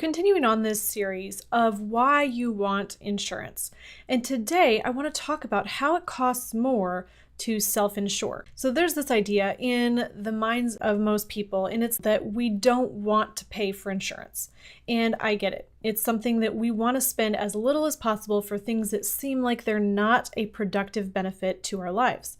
continuing on this series of why you want insurance. And today I want to talk about how it costs more to self-insure. So there's this idea in the minds of most people, and it's that we don't want to pay for insurance. And I get it. It's something that we want to spend as little as possible for things that seem like they're not a productive benefit to our lives.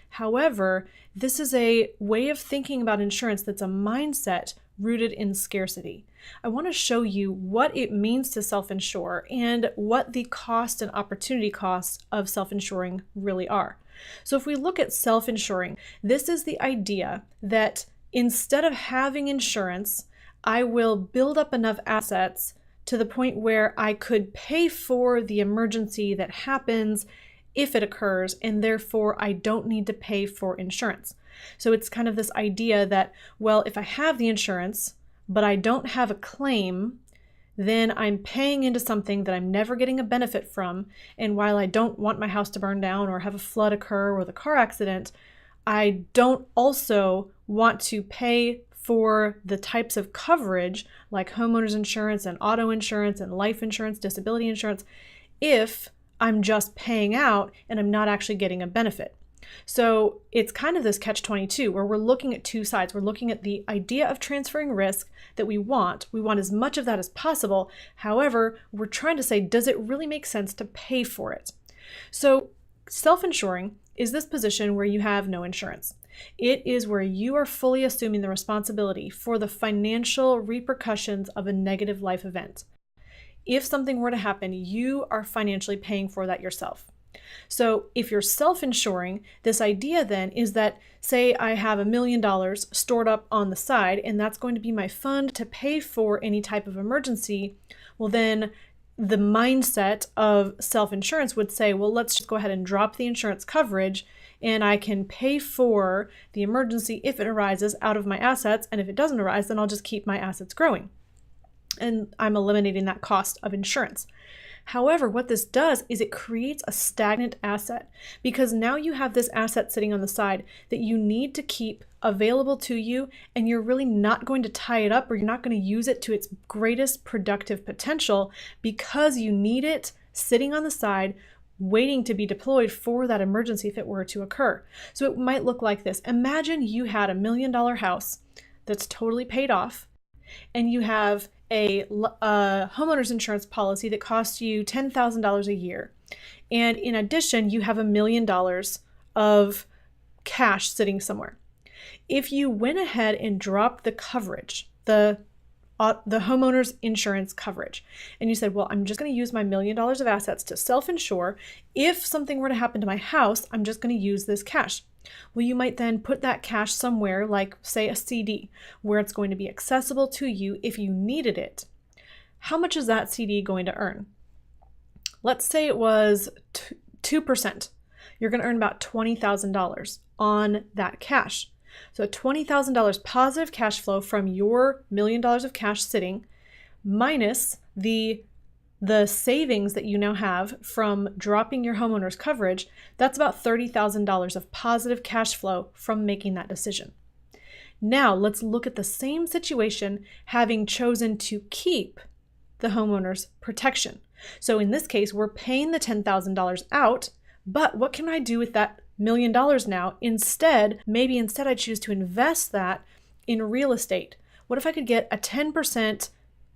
However, this is a way of thinking about insurance that's a mindset rooted in scarcity. I want to show you what it means to self-insure and what the cost and opportunity costs of self-insuring really are. So if we look at self-insuring, this is the idea that instead of having insurance, I will build up enough assets to the point where I could pay for the emergency that happens if it occurs, and therefore I don't need to pay for insurance. So it's kind of this idea that, well, if I have the insurance, but I don't have a claim, then I'm paying into something that I'm never getting a benefit from. And while I don't want my house to burn down or have a flood occur or the car accident, I don't also want to pay for the types of coverage like homeowners insurance and auto insurance and life insurance, disability insurance, if I'm just paying out and I'm not actually getting a benefit. So it's kind of this catch-22 where we're looking at two sides. We're looking at the idea of transferring risk that we want. We want as much of that as possible. However, we're trying to say, does it really make sense to pay for it? So self-insuring is this position where you have no insurance. It is where you are fully assuming the responsibility for the financial repercussions of a negative life event. If something were to happen, you are financially paying for that yourself. So if you're self-insuring, this idea then is that, say I have $1 million stored up on the side, and that's going to be my fund to pay for any type of emergency. Well, then the mindset of self-insurance would say, well, let's just go ahead and drop the insurance coverage, and I can pay for the emergency if it arises out of my assets. And if it doesn't arise, then I'll just keep my assets growing. And I'm eliminating that cost of insurance. However, what this does is it creates a stagnant asset, because now you have this asset sitting on the side that you need to keep available to you, and you're really not going to tie it up, or you're not going to use it to its greatest productive potential because you need it sitting on the side waiting to be deployed for that emergency if it were to occur. So it might look like this. Imagine you had $1 million house that's totally paid off, and you have a homeowner's insurance policy that costs you $10,000 a year. And in addition, you have $1 million of cash sitting somewhere. If you went ahead and dropped the coverage, the homeowner's insurance coverage, and you said, well, I'm just going to use my $1 million of assets to self-insure. If something were to happen to my house, I'm just going to use this cash. Well, you might then put that cash somewhere like, say, a CD, where it's going to be accessible to you if you needed it. How much is that CD going to earn? Let's say it was 2%. You're going to earn about $20,000 on that cash. So $20,000 positive cash flow from your $1 million of cash sitting, minus the savings that you now have from dropping your homeowner's coverage. That's about $30,000 of positive cash flow from making that decision. Now let's look at the same situation having chosen to keep the homeowner's protection. So in this case, we're paying the $10,000 out, but what can I do with that $1 million now? Maybe instead I choose to invest that in real estate. What if I could get a 10%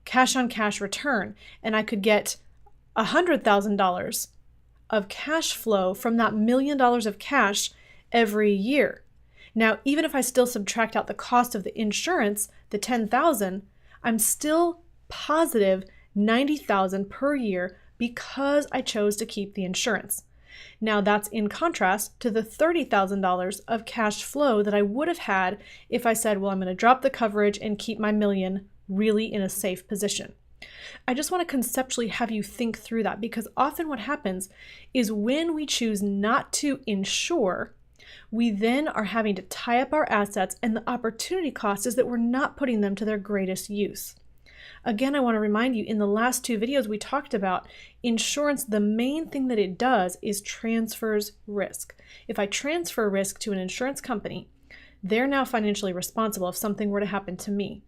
cash on cash return, and I could get $100,000 of cash flow from that $1 million of cash every year? Now, even if I still subtract out the cost of the insurance, the $10,000, I'm still positive $90,000 per year because I chose to keep the insurance. Now that's in contrast to the $30,000 of cash flow that I would have had if I said, well, I'm going to drop the coverage and keep my $1 million really in a safe position. I just want to conceptually have you think through that, because often what happens is when we choose not to insure, we then are having to tie up our assets, and the opportunity cost is that we're not putting them to their greatest use. Again, I want to remind you, in the last two videos we talked about insurance, the main thing that it does is transfers risk. If I transfer risk to an insurance company, they're now financially responsible if something were to happen to me.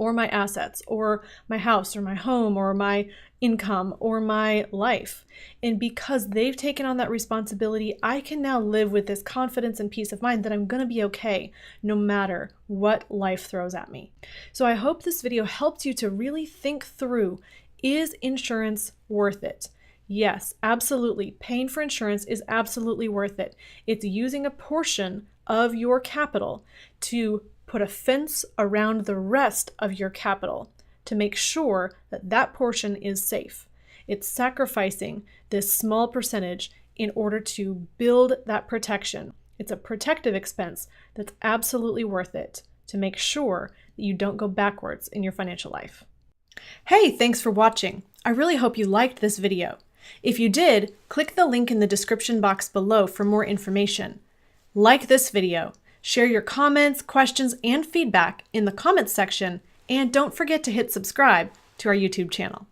or my assets or my house or my home or my income or my life. And because they've taken on that responsibility, I can now live with this confidence and peace of mind that I'm going to be okay no matter what life throws at me. So I hope this video helped you to really think through, is insurance worth it? Yes, absolutely. Paying for insurance is absolutely worth it. It's using a portion of your capital to put a fence around the rest of your capital to make sure that that portion is safe. It's sacrificing this small percentage in order to build that protection. It's a protective expense that's absolutely worth it to make sure that you don't go backwards in your financial life. Hey, thanks for watching. I really hope you liked this video. If you did, click the link in the description box below for more information. Like this video, share your comments, questions, and feedback in the comments section, and don't forget to hit subscribe to our YouTube channel.